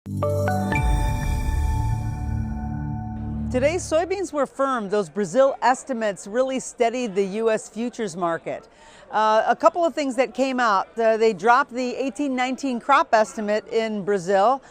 Today, soybeans were firm. Those Brazil estimates really steadied the U.S. futures market. A couple of things that came out. They dropped the 18-19 crop estimate in Brazil.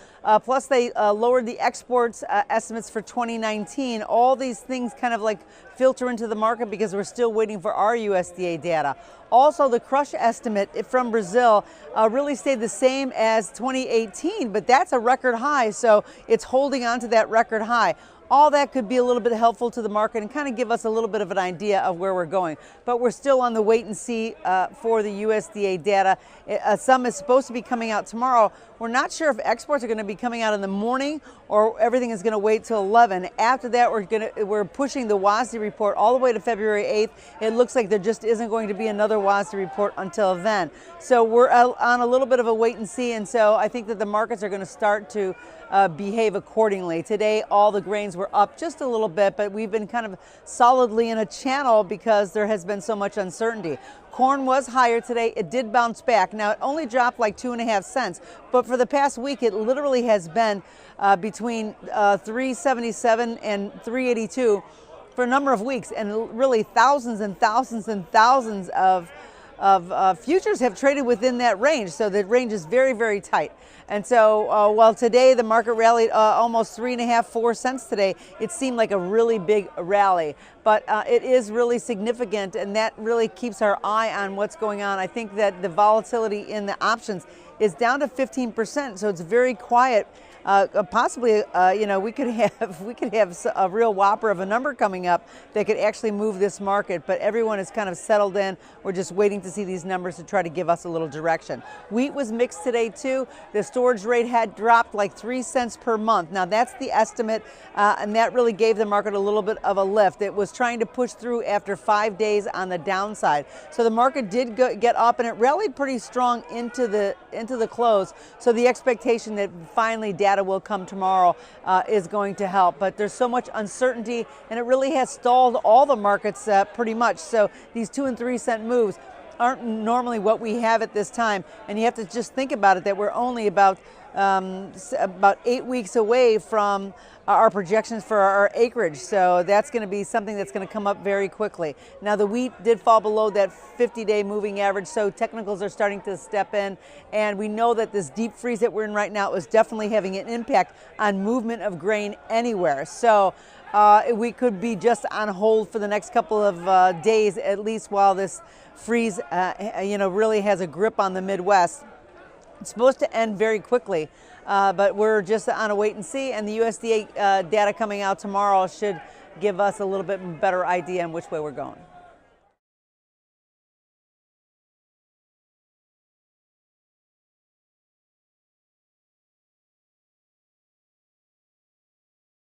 Plus, they lowered the exports estimates for 2019. All these things kind of like filter into the market because we're still waiting for our USDA data. Also, the crush estimate from Brazil really stayed the same as 2018, but that's a record high, so it's holding on to that record high. All that could be a little bit helpful to the market and kind of give us a little bit of an idea of where we're going. But we're still on the wait and see for the USDA data. Some is supposed to be coming out tomorrow. We're not sure if exports are going to be coming out in the morning or everything is going to wait till 11. After that, we're pushing the WASDE report all the way to February 8th. It looks like there just isn't going to be another WASDE report until then. So we're on a little bit of a wait and see, and so I think that the markets are going to start to behave accordingly. Today, all the grains were up just a little bit, but we've been kind of solidly in a channel because there has been so much uncertainty. Corn was higher today. It did bounce back. Now, it only dropped like 2.5 cents, but for the past week, it literally has been between 377 and 382 for a number of weeks, and really thousands and thousands and thousands of futures have traded within that range. So the range is very, very tight. And so while today the market rallied almost 3.5, 4 cents today, it seemed like a really big rally. But it is really significant, and that really keeps our eye on what's going on. I think that the volatility in the options is down to 15%, so it's very quiet. Possibly, we could have a real whopper of a number coming up that could actually move this market. But everyone is kind of settled in. We're just waiting to see these numbers to try to give us a little direction. Wheat was mixed today too. The storage rate had dropped like 3 cents per month. Now that's the estimate, and that really gave the market a little bit of a lift. It was trying to push through after 5 days on the downside. So the market did get up, and it rallied pretty strong into the close. So the expectation that finally data will come tomorrow is going to help. But there's so much uncertainty, and it really has stalled all the markets pretty much. So these 2 and 3 cent moves aren't normally what we have at this time. And you have to just think about it, that we're only about 8 weeks away from our projections for our acreage. So that's going to be something that's going to come up very quickly. Now the wheat did fall below that 50-day moving average, so technicals are starting to step in, and we know that this deep freeze that we're in right now is definitely having an impact on movement of grain anywhere. So we could be just on hold for the next couple of days, at least while this freeze really has a grip on the Midwest. It's supposed to end very quickly, but we're just on a wait and see, and the USDA data coming out tomorrow should give us a little bit better idea on which way we're going.